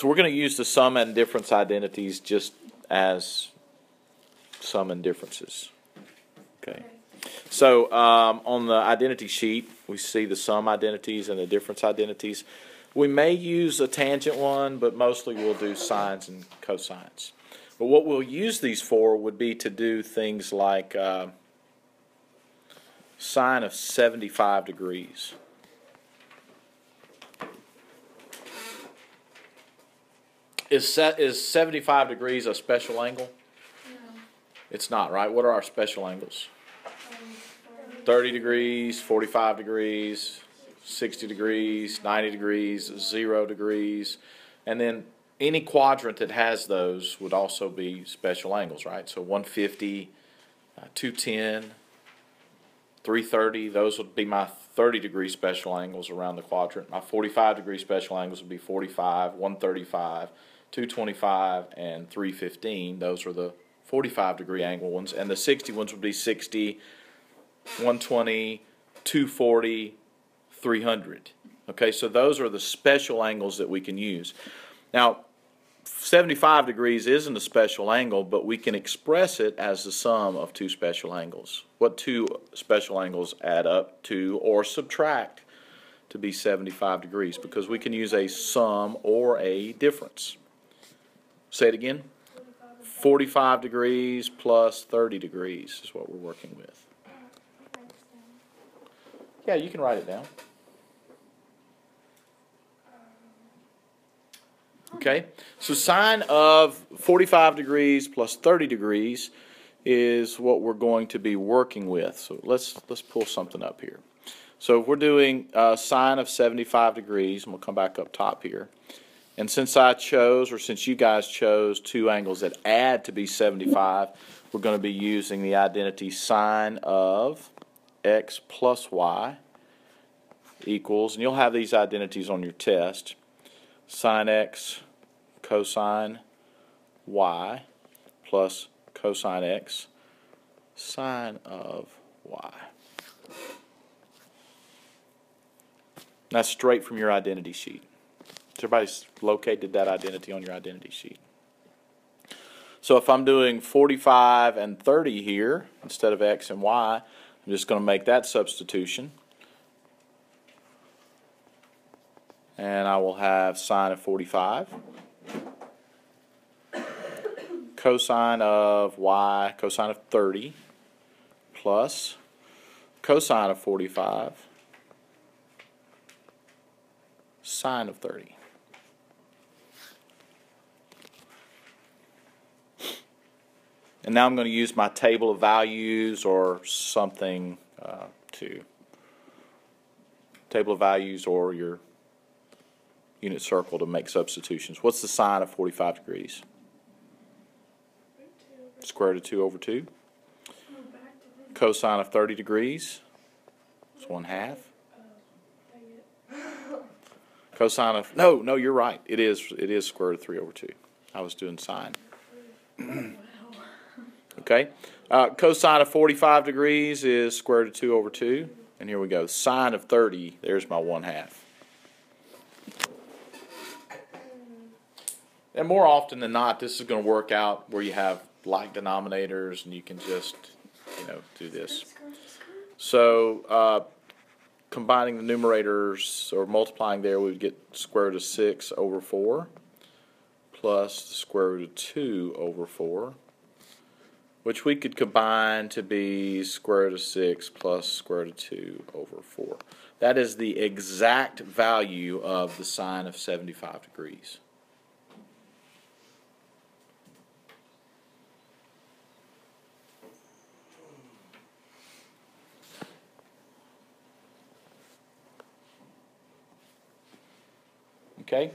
So we're going to use the sum and difference identities just as sum and differences. Okay. So on the identity sheet, we see the sum identities and the difference identities. We may use a tangent one, but mostly we'll do sines and cosines. But what we'll use these for would be to do things like sine of 75 degrees. Is 75 degrees a special angle? No. It's not, right? What are our special angles? 30 degrees, 45 degrees, 60 degrees, 90 degrees, 0 degrees. And then any quadrant that has those would also be special angles, right? So 150, 210, 330, those would be my 30-degree special angles around the quadrant. My 45-degree special angles would be 45, 135, 225, and 315. Those are the 45-degree angle ones. And the 60 ones would be 60, 120, 240, 300. Okay, so those are the special angles that we can use. Now, 75 degrees isn't a special angle, but we can express it as the sum of two special angles. What two special angles add up to or subtract to be 75 degrees? Because we can use a sum or a difference. Say it again. 45 degrees plus 30 degrees is what we're working with. Yeah, you can write it down. Okay, so sine of 45 degrees plus 30 degrees is what we're going to be working with. So let's pull something up here. So if we're doing sine of 75 degrees, and we'll come back up top here. And since I chose, or since you guys chose two angles that add to be 75, we're going to be using the identity sine of x plus y equals, and you'll have these identities on your test, sine x cosine y plus cosine x sine of y. That's straight from your identity sheet. So everybody's located that identity on your identity sheet. So if I'm doing 45 and 30 here instead of x and y, I'm just going to make that substitution. And I will have sine of 45, cosine of y, cosine of 30, plus cosine of 45, sine of 30. And now I'm going to use my table of values or something table of values or your unit circle to make substitutions. What's the sine of 45 degrees? Square root of 2 over 2. Cosine of 30 degrees is 1/2. Cosine of, no, you're right. It is square root of 3 over 2. I was doing sine. Okay. Cosine of 45 degrees is square root of 2 over 2. And here we go. Sine of 30, there's my 1/2. And more often than not, this is going to work out where you have like denominators and you can just, do this. So combining the numerators or multiplying there, we would get square root of 6 over 4 plus the square root of 2 over 4, which we could combine to be square root of 6 plus square root of 2 over 4. That is the exact value of the sine of 75 degrees. Okay?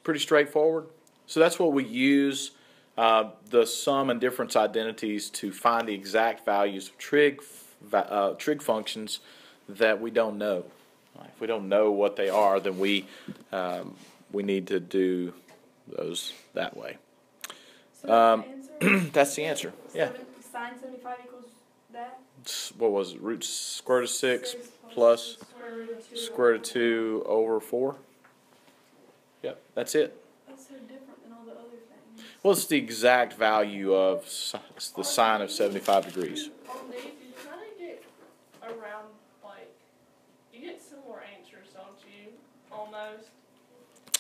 Pretty straightforward. So that's what we use the sum and difference identities to find the exact values of trig functions that we don't know. If we don't know what they are, then we need to do those that way. So that's the answer. Yeah. Sine 75 equals that? What was it? Square root of 6 plus square root of 2 over 4. Yep, that's it. That's so different than all the other things. Well, it's the exact value of the sine of 75 degrees. On these, you kind of get around, like, you get similar answers, don't you? Almost.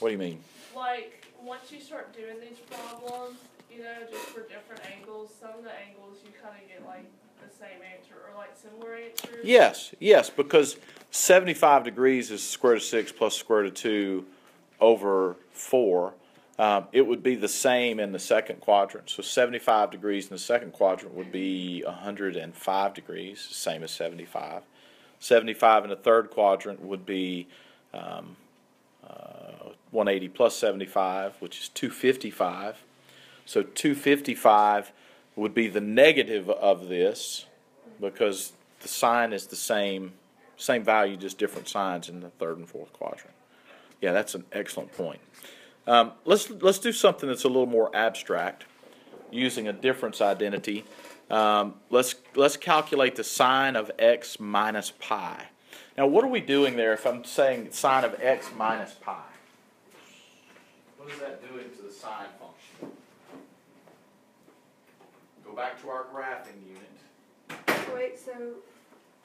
What do you mean? Like, once you start doing these problems, you know, just for different angles, some of the angles you kind of get, like, the same answer or, like, similar answers. Yes, because 75 degrees is square root of 6 plus square root of 2 over 4. It would be the same in the second quadrant. So 75 degrees in the second quadrant would be 105 degrees, same as 75. 75 in the third quadrant would be 180 plus 75, which is 255. So 255 would be the negative of this because the sign is the same value, just different signs in the third and fourth quadrant. Yeah, that's an excellent point. Let's do something that's a little more abstract using a difference identity. Let's calculate the sine of x minus pi. Now, what are we doing there if I'm saying sine of x minus pi? What is that doing to the sine function? Go back to our graphing unit. Wait, so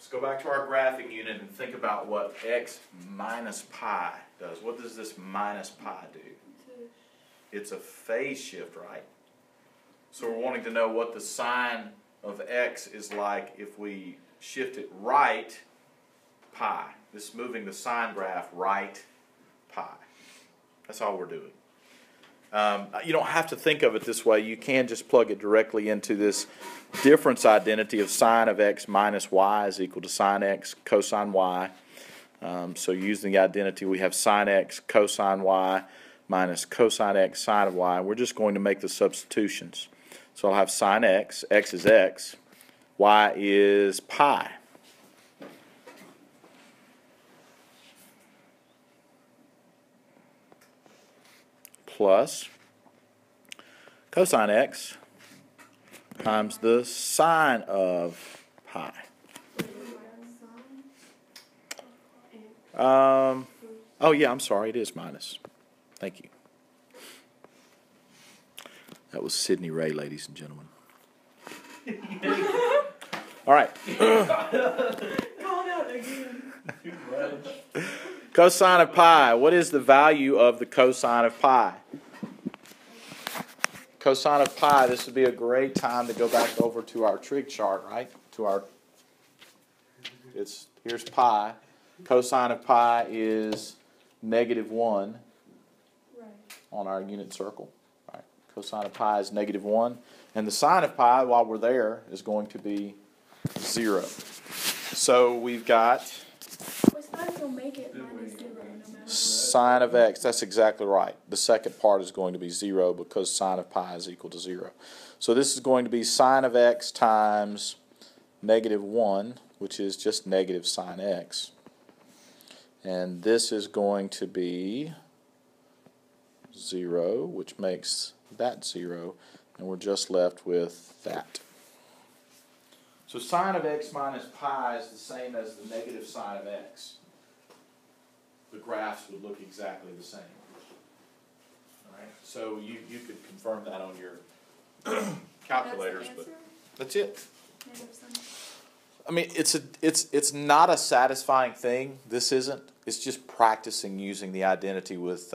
Let's go back to our graphing unit and think about what x minus pi does. What does this minus pi do? It's a phase shift, right? So we're wanting to know what the sine of x is like if we shift it right pi. This is moving the sine graph right pi. That's all we're doing. You don't have to think of it this way. You can just plug it directly into this difference identity of sine of x minus y is equal to sine x cosine y. So using the identity, we have sine x cosine y minus cosine x sine of y. We're just going to make the substitutions. So I'll have sine x is x, y is pi. Plus cosine x times the sine of pi. Oh yeah, I'm sorry, it is minus. Thank you. That was Sidney Ray, ladies and gentlemen. All right. call it out again. Cosine of pi. What is the value of the cosine of pi? Cosine of pi, this would be a great time to go back over to our trig chart, right? Here's pi. Cosine of pi is -1 on our unit circle. Right. Cosine of pi is -1. And the sine of pi, while we're there, is going to be 0. So we've got What's not going to make it minus 0 no matter what? sine of x. That's exactly right. The second part is going to be 0 because sine of pi is equal to 0. So this is going to be sine of x times -1, which is just negative sine x. And this is going to be 0, which makes that 0. And we're just left with that. So sine of x minus pi is the same as the negative sine of x. The graphs would look exactly the same. All right. So you could confirm that on your calculators, but that's it. Negative sign. I mean, it's not a satisfying thing. This isn't. It's just practicing using the identity with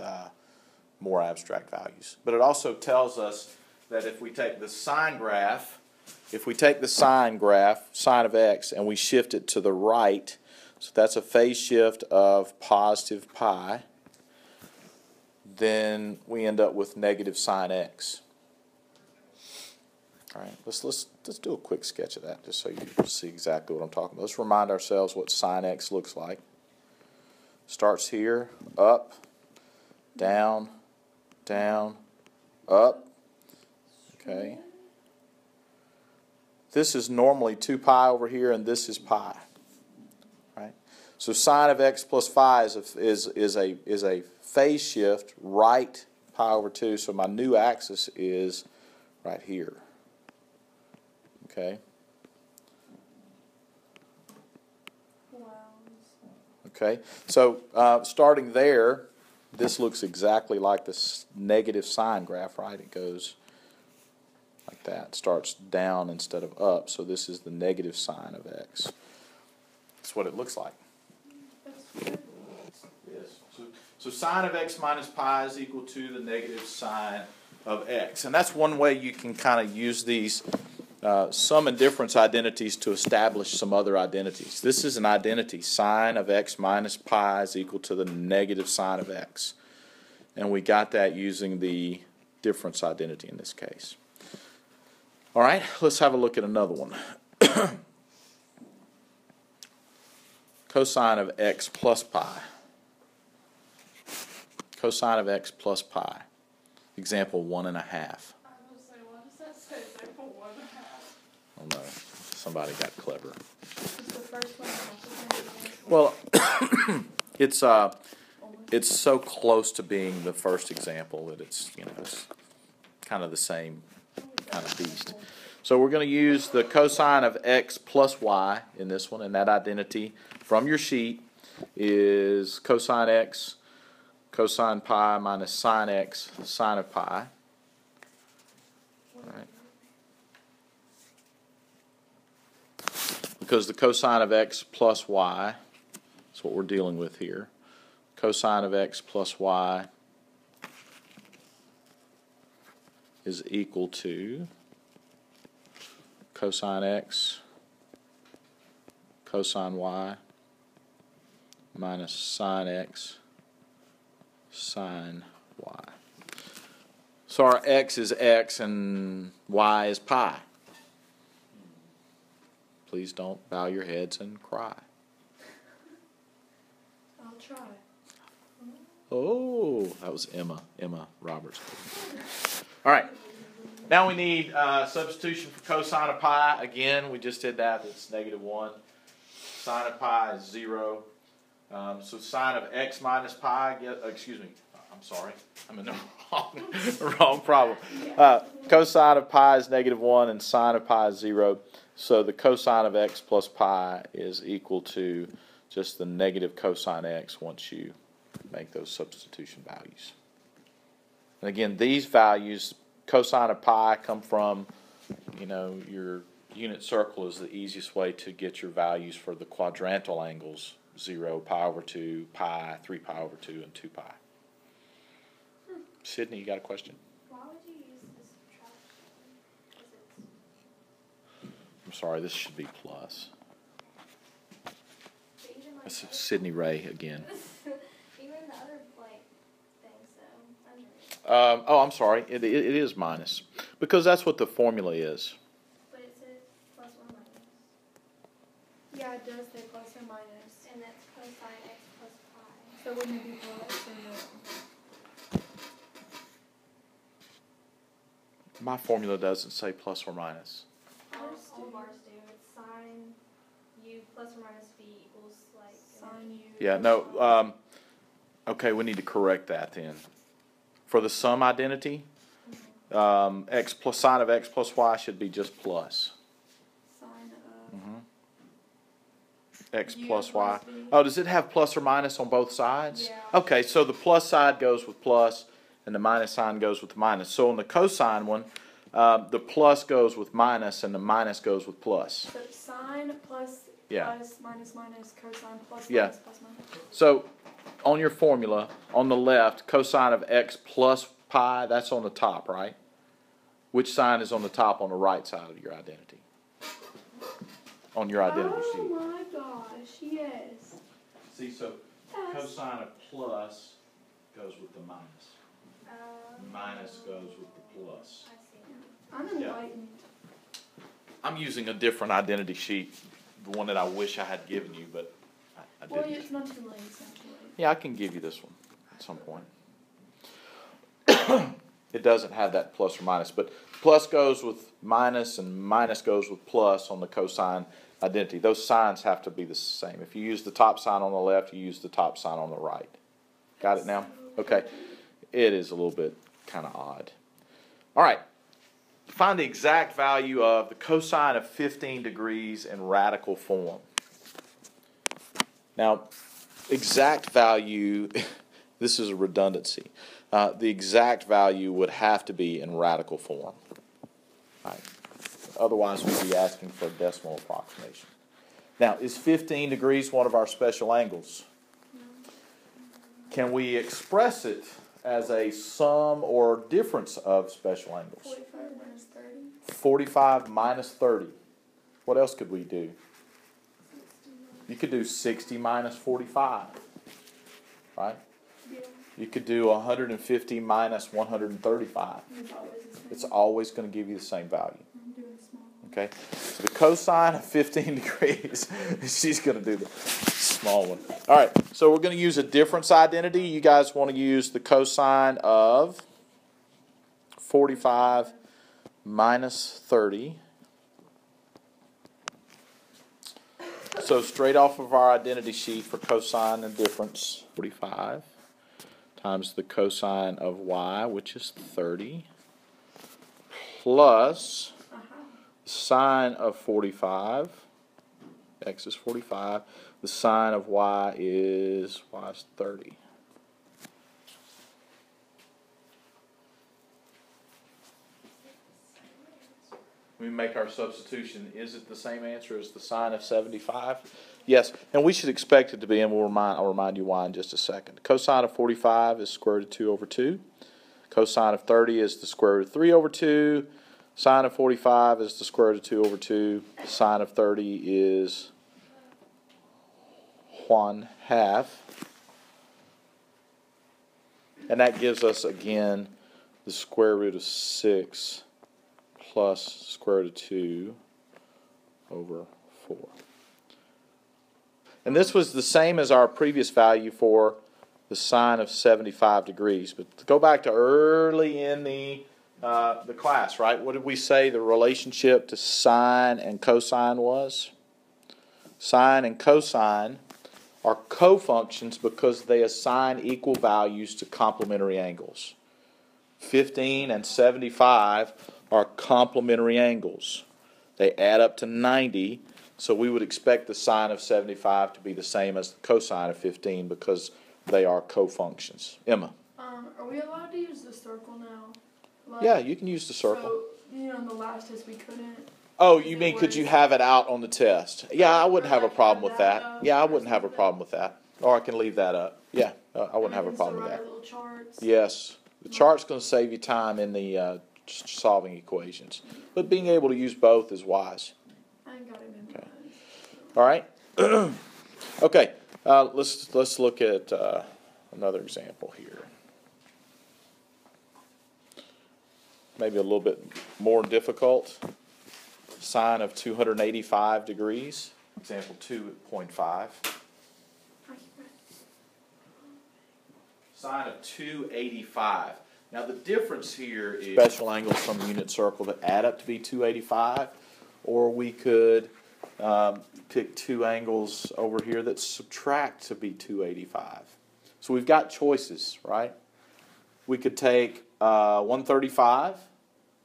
more abstract values. But it also tells us that if we take the sine graph, sine of x, and we shift it to the right, so that's a phase shift of positive pi, then we end up with negative sine x. All right, let's do a quick sketch of that just so you see exactly what I'm talking about. Let's remind ourselves what sine x looks like. Starts here, up, down, down, up. Okay. This is normally 2 pi over here, and this is pi. Right. So sine of x plus phi is a phase shift right pi over 2. So my new axis is right here. Okay. Wow. Okay. So starting there, this looks exactly like this negative sine graph, right? It goes like that. It starts down instead of up, so this is the negative sine of x. That's what it looks like. Yes. So sine of x minus pi is equal to the negative sine of x. And that's one way you can kind of use these sum and difference identities to establish some other identities. This is an identity. Sine of x minus pi is equal to the negative sine of x. And we got that using the difference identity in this case. All right, let's have a look at another one. Cosine of x plus pi. Cosine of x plus pi. Example 1 1/2. I was gonna say, what does that say? Example 1 1/2. Oh no, somebody got clever. Is the first one also Well, it's so close to being the first example that it's it's kind of the same kind of beast. So we're going to use the cosine of x plus y in this one, and that identity from your sheet is cosine x, cosine pi minus sine x, sine of pi. All right. Because the cosine of x plus y is what we're dealing with here. Cosine of x plus y is equal to cosine x cosine y minus sine x sine y. So our x is x and y is pi. Please don't bow your heads and cry. I'll try. Oh, that was Emma Roberts. All right. Now we need substitution for cosine of pi. Again, we just did that. It's -1. Sine of pi is 0. So sine of x minus pi, excuse me, I'm sorry. I'm in the wrong problem. Cosine of pi is -1 and sine of pi is 0. So the cosine of x plus pi is equal to just the negative cosine x once you make those substitution values. And again, these values, cosine of pi, come from, your unit circle is the easiest way to get your values for the quadrantal angles: 0, pi over 2, pi, 3 pi over 2, and 2 pi. Sydney, you got a question? Why would you use this subtraction? I'm sorry, this should be plus. Even This is Sydney Ray again. even the other things though. Oh, I'm sorry. It is minus because that's what the formula is. But it says plus or minus. Yeah, it does say plus or minus. And that's cosine x plus pi. So wouldn't it be plus or no? My formula doesn't say plus or minus. All of ours do. It's sine u plus or minus v equals sine u. Yeah, no. Okay, we need to correct that then. For the sum identity, x plus sine of x plus y should be just plus. Sine of X u plus y. v. Oh, does it have plus or minus on both sides? Yeah. Okay, so the plus side goes with plus, and the minus sign goes with the minus. So on the cosine one, the plus goes with minus, and the minus goes with plus. So sine plus plus minus minus cosine plus minus plus minus. So on your formula, on the left, cosine of x plus pi, that's on the top, right? Which sign is on the top on the right side of your identity? On your identity sheet. Oh my gosh, yes. See, so cosine of plus goes with the minus. Minus goes with the plus. I see. I'm enlightened. I'm using a different identity sheet, the one that I wish I had given you, but I didn't. Well, it's not too late. It's not too late. Yeah, I can give you this one at some point. It doesn't have that plus or minus, but plus goes with minus and minus goes with plus on the cosine identity. Those signs have to be the same. If you use the top sign on the left, you use the top sign on the right. Got it now? Okay. It is a little bit kind of odd. All right. Find the exact value of the cosine of 15 degrees in radical form. Now, exact value This is a redundancy. The exact value would have to be in radical form. Right. Otherwise, we'd be asking for a decimal approximation. Now, is 15 degrees one of our special angles? Can we express it as a sum or difference of special angles? 45 minus 30. 45 minus 30. What else could we do? You could do 60 minus 45. Right? Yeah. You could do 150 minus 135. It's always going to give you the same value. I'm doing small. Okay? So the cosine of 15 degrees, she's going to do the small one. All right, so we're going to use a difference identity. You guys want to use the cosine of 45 minus 30. So straight off of our identity sheet for cosine and difference, 45 times the cosine of y, which is 30, plus sine of 45, x is 45, the sine of y is 30. We make our substitution. Is it the same answer as the sine of 75? Yes, and we should expect it to be, and I'll remind you why in just a second. Cosine of 45 is square root of 2 over 2. Cosine of 30 is the square root of 3 over 2. Sine of 45 is the square root of 2 over 2. Sine of 30 is 1/2. And that gives us, again, the square root of 6 plus square root of 2 over 4. And this was the same as our previous value for the sine of 75 degrees. But to go back to early in the class, right? What did we say the relationship to sine and cosine was? Sine and cosine are cofunctions because they assign equal values to complementary angles. 15 and 75 are complementary angles. They add up to 90, so we would expect the sine of 75 to be the same as the cosine of 15 because they are cofunctions. Emma? Are we allowed to use the circle now? Like, Yeah, you can use the circle. So, in the last test we couldn't. Oh, you mean could you have it out on the test? Yeah, I wouldn't have a problem with that. Yeah, I wouldn't have a problem with that. Or I can leave that up. Yeah, I wouldn't have a problem with that. Little charts. Yes, the chart's going to save you time in the solving equations. But being able to use both is wise. I ain't got it memorized. All right. Okay. Let's look at another example here. Maybe a little bit more difficult. Sine of 285 degrees. Example 2.5. Sine of 285. Now the difference here is special angles from the unit circle that add up to be 285, or we could pick two angles over here that subtract to be 285. So we've got choices, right? We could take 135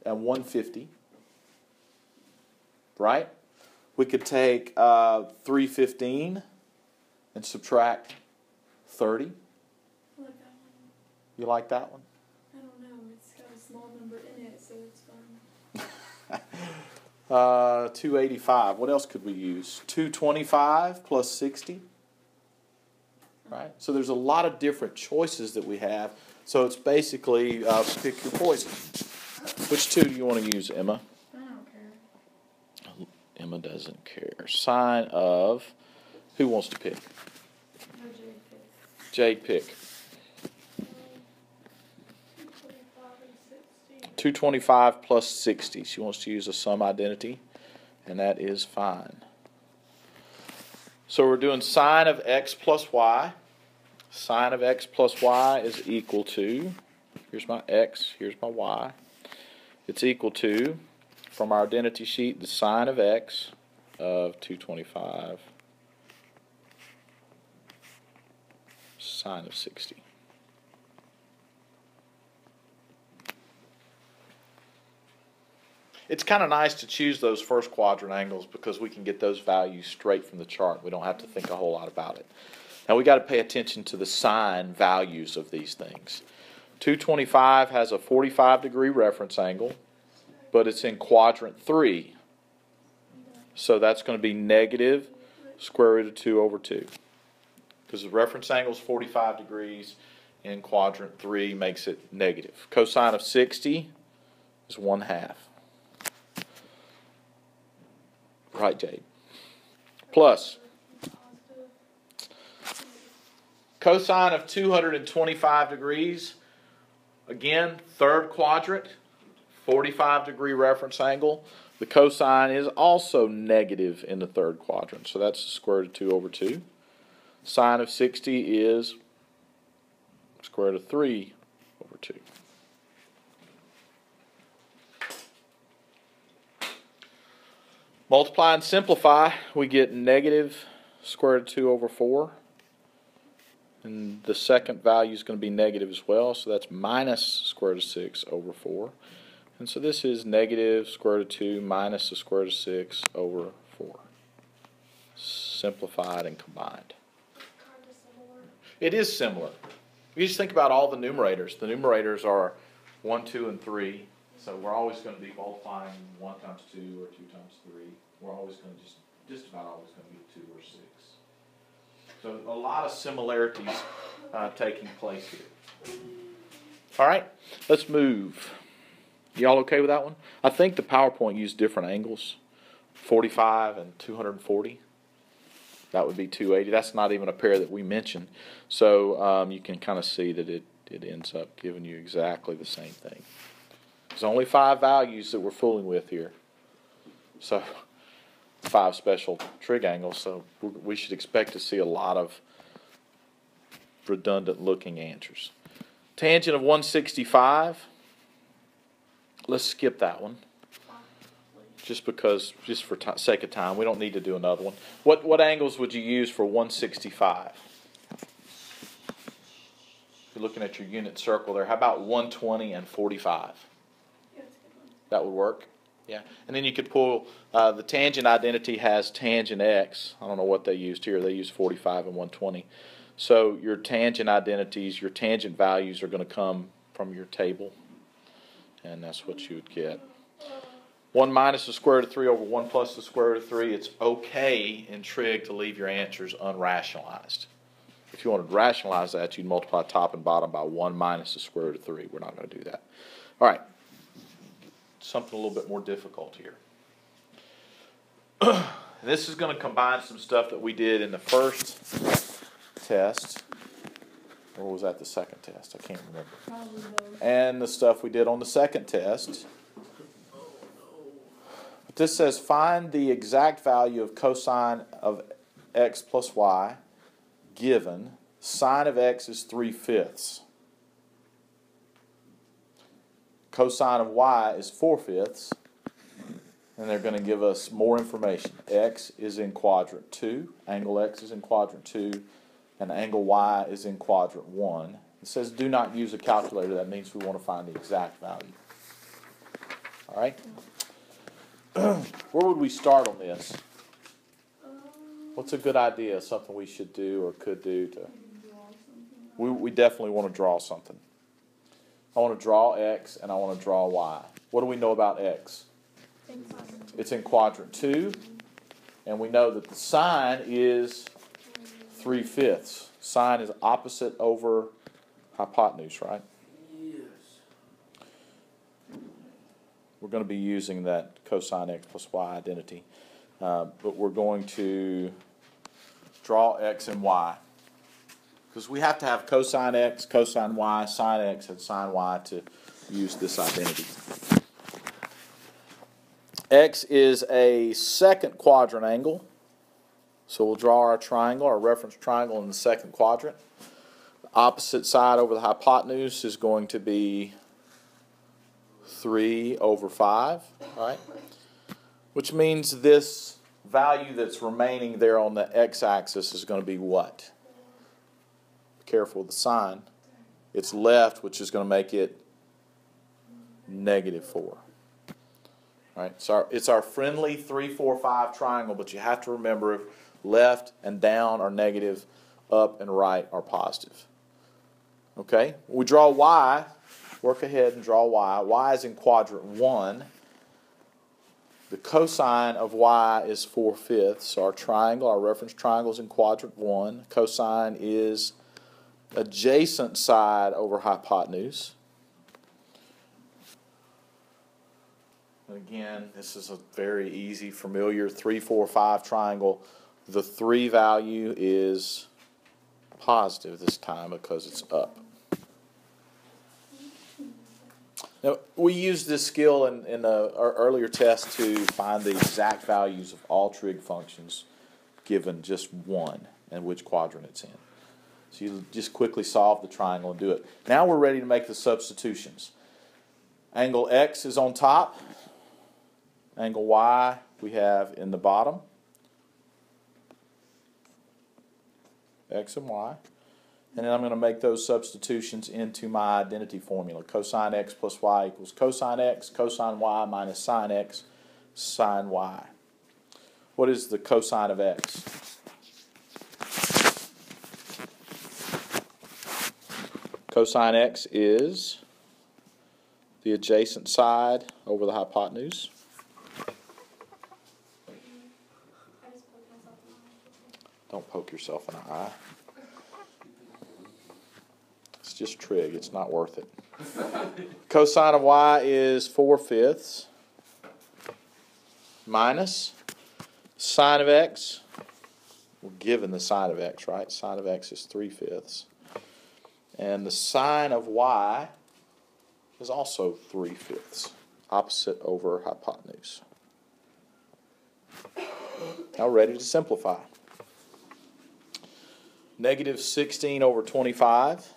and 150, right? We could take 315 and subtract 30. I like that one. You like that one? I don't know. It's got a small number in it, so it's fun. 285. What else could we use? 225 plus 60. Right? So there's a lot of different choices that we have. So it's basically pick your poison. Which two do you want to use, Emma? I don't care. Emma doesn't care. Sine of, who wants to pick? No, Jade pick. Jade pick. 225 plus 60. She wants to use a sum identity, and that is fine. So we're doing sine of x plus y. Sine of x plus y is equal to, here's my x, here's my y. It's equal to, from our identity sheet, the sine of x of 225 sine of 60. It's kind of nice to choose those first quadrant angles because we can get those values straight from the chart. We don't have to think a whole lot about it. Now we got to pay attention to the sign values of these things. 225 has a 45-degree reference angle, but it's in quadrant 3. So that's going to be negative square root of 2 over 2. Because the reference angle is 45 degrees, and quadrant 3 makes it negative. Cosine of 60 is 1/2. Right, Jade? Plus cosine of 225 degrees, again, third quadrant, 45-degree reference angle. The cosine is also negative in the third quadrant, so that's the square root of 2 over 2. Sine of 60 is square root of 3 over 2. Multiply and simplify, we get negative square root of 2 over 4. And the second value is going to be negative as well, so that's minus square root of 6 over 4. And so this is negative square root of 2 minus the square root of 6 over 4. Simplified and combined. Kind of similar. It is similar. You just think about all the numerators. The numerators are 1, 2, and 3. So we're always going to be multiplying 1 times 2 or 2 times 3. We're always going to just about always going to be 2 or 6. So a lot of similarities taking place here. All right, let's move. Y'all okay with that one? I think the PowerPoint used different angles, 45 and 240. That would be 280. That's not even a pair that we mentioned. So you can kind of see that it ends up giving you exactly the same thing. There's only 5 values that we're fooling with here. So 5 special trig angles, so we should expect to see a lot of redundant looking answers. Tangent of 165, let's skip that one. Just for sake of time, we don't need to do another one. What angles would you use for 165? If you're looking at your unit circle there, how about 120 and 45? That would work. Yeah, and then you could pull, the tangent identity has tangent x. I don't know what they used here. They used 45 and 120. So your tangent identities, your tangent values are going to come from your table. And that's what you would get. 1 minus the square root of 3 over 1 plus the square root of 3. It's okay in trig to leave your answers unrationalized. If you wanted to rationalize that, you'd multiply top and bottom by 1 minus the square root of 3. We're not going to do that. All right. Something a little bit more difficult here. This is going to combine some stuff that we did in the first test. Or was that the second test? I can't remember. And the stuff we did on the second test. But this says find the exact value of cosine of x plus y given sine of x is 3/5. Cosine of y is 4/5, and they're going to give us more information. X is in quadrant 2, angle x is in quadrant 2, and angle y is in quadrant 1. It says do not use a calculator. That means we want to find the exact value. All right? Where would we start on this? What's a good idea, something we should do or could do? We definitely want to draw something. I want to draw x and I want to draw y. What do we know about x? It's in quadrant 2, and we know that the sine is 3/5. Sine is opposite over hypotenuse, right? Yes. We're going to be using that cosine x plus y identity, but we're going to draw x and y. Because we have to have cosine x, cosine y, sine x, and sine y to use this identity. X is a second quadrant angle. So we'll draw our triangle, our reference triangle in the second quadrant. The opposite side over the hypotenuse is going to be 3 over 5, right? Which means this value that's remaining there on the x-axis is going to be what? Careful with the sign. It's left, which is going to make it -4. All right, so it's our friendly 3, 4, 5 triangle, but you have to remember if left and down are negative, up and right are positive. Okay? We draw y. Work ahead and draw y. Y is in quadrant 1. The cosine of y is 4/5. Our triangle, our reference triangle is in quadrant 1. Cosine is adjacent side over hypotenuse. And again, this is a very easy, familiar 3, 4, 5 triangle. The 3 value is positive this time because it's up. Now, we used this skill in our earlier test to find the exact values of all trig functions given just one and which quadrant it's in. So you just quickly solve the triangle and do it. Now we're ready to make the substitutions. Angle x is on top. Angle y we have in the bottom. X and y. And then I'm going to make those substitutions into my identity formula. Cosine x plus y equals cosine x, cosine y minus sine x, sine y. What is the cosine of x? Cosine x is the adjacent side over the hypotenuse. Don't poke yourself in the eye. It's just trig. It's not worth it. Cosine of y is 4/5 minus sine of x. We're given the sine of x, right? Sine of x is 3/5. And the sine of y is also 3/5. Opposite over hypotenuse. Now ready to simplify. Negative 16 over 25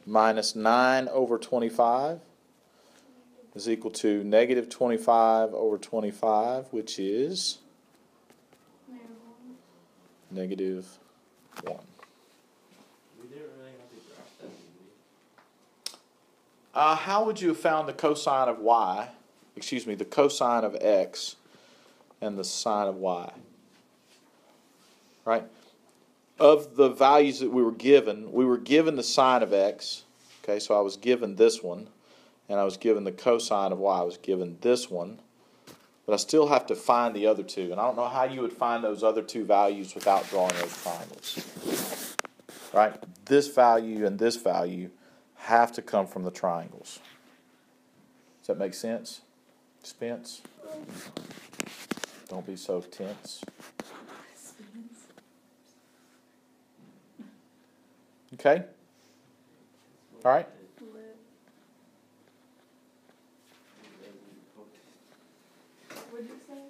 minus 9 over 25 is equal to negative 25 over 25, which is negative 1. How would you have found the cosine of y, the cosine of x and the sine of y? Right? Of the values that we were given the sine of x. Okay, so I was given this one, and I was given the cosine of y. I was given this one, but I still have to find the other two, and I don't know how you would find those other two values without drawing those triangles. Right? This value and this value have to come from the triangles. Does that make sense? Spence? Don't be so tense. Okay? All right? What'd you say?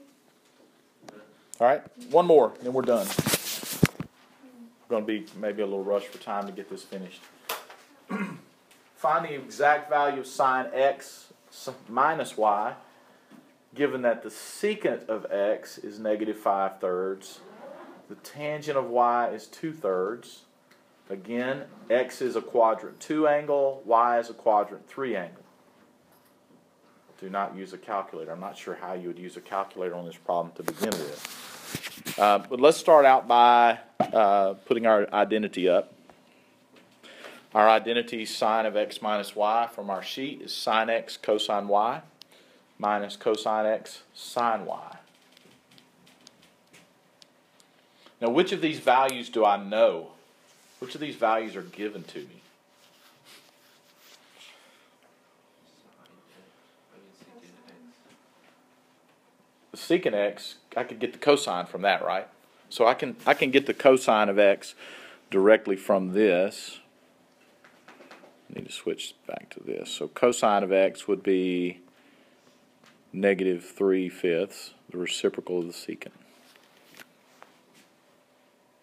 All right? One more, then we're done. We're going to be maybe a little rush for time to get this finished. Find the exact value of sine x minus y, given that the secant of x is negative 5/3. The tangent of y is 2/3. Again, x is a quadrant 2 angle, y is a quadrant 3 angle. Do not use a calculator. I'm not sure how you would use a calculator on this problem to begin with. But let's start out by putting our identity up. Our identity sine of x minus y from our sheet is sine x cosine y minus cosine x sine y. Now, which of these values do I know? Which of these values are given to me? The secant x, I could get the cosine from that, right? So I can get the cosine of x directly from this. I need to switch back to this. So cosine of x would be negative 3/5, the reciprocal of the secant.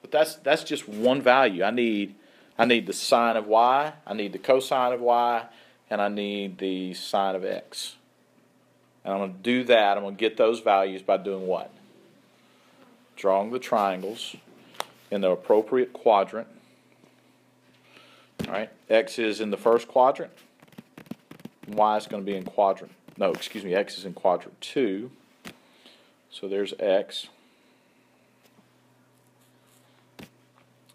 But that's just one value. I need the sine of y, I need the cosine of y, and I need the sine of x. And I'm going to do that. I'm going to get those values by doing what? Drawing the triangles in the appropriate quadrant. All right, x is in the first quadrant, and y is going to be in quadrant. No, excuse me, x is in quadrant 2. So there's x.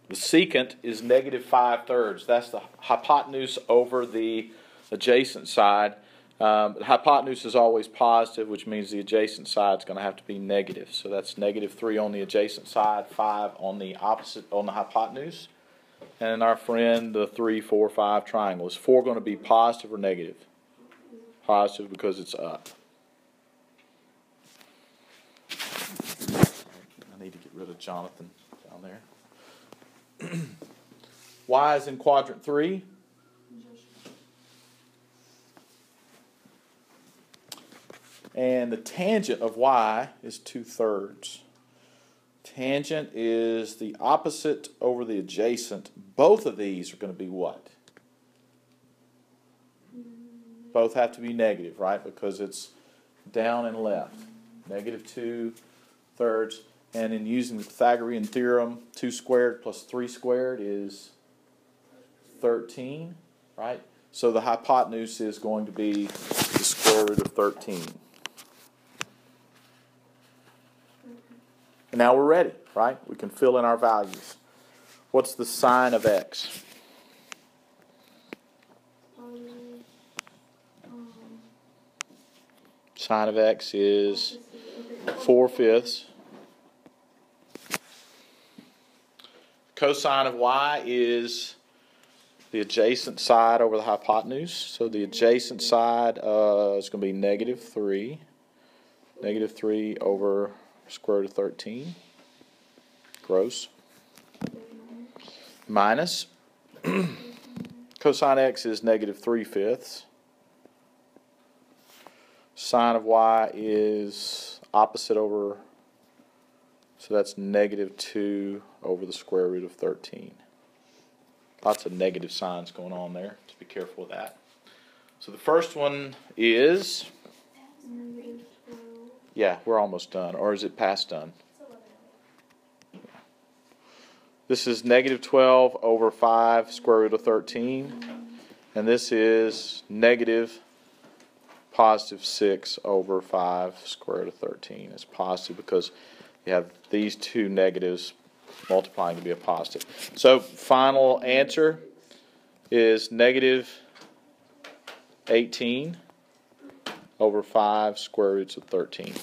The secant is -5/3. That's the hypotenuse over the adjacent side. The hypotenuse is always positive, which means the adjacent side is going to have to be negative. So that's -3 on the adjacent side, 5 on the opposite, on the hypotenuse. And our friend, the 3, 4, 5 triangle. Is 4 going to be positive or negative? Positive because it's up. I need to get rid of Jonathan down there. Y is in quadrant 3. And the tangent of y is 2/3. Tangent is the opposite over the adjacent. Both of these are going to be what? Both have to be negative, right? Because it's down and left. -2/3. And in using the Pythagorean theorem, 2 squared plus 3 squared is 13, right? So the hypotenuse is going to be the square root of 13. And now we're ready, right? We can fill in our values. What's the sine of x? Sine of x is 4/5. Cosine of y is the adjacent side over the hypotenuse. So the adjacent side is going to be -3. -3 over square root of 13. Gross. Minus. Cosine x is -3/5. Sine of y is opposite over, so that's -2 over the square root of 13. Lots of negative signs going on there, so be careful with that. So the first one is, yeah, we're almost done, or is it past done? This is -12 over 5 square root of 13, and this is +6 over 5 square root of 13. It's positive because you have these two negatives multiplying to be a positive. So final answer is -18 over 5 square roots of 13.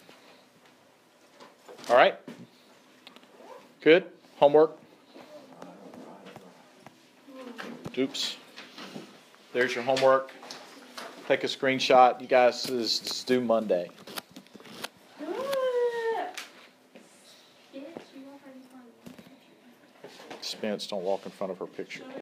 All right? Good? Homework? Oops. There's your homework. Take a screenshot. You guys, this is due Monday. Spence, don't walk in front of her picture.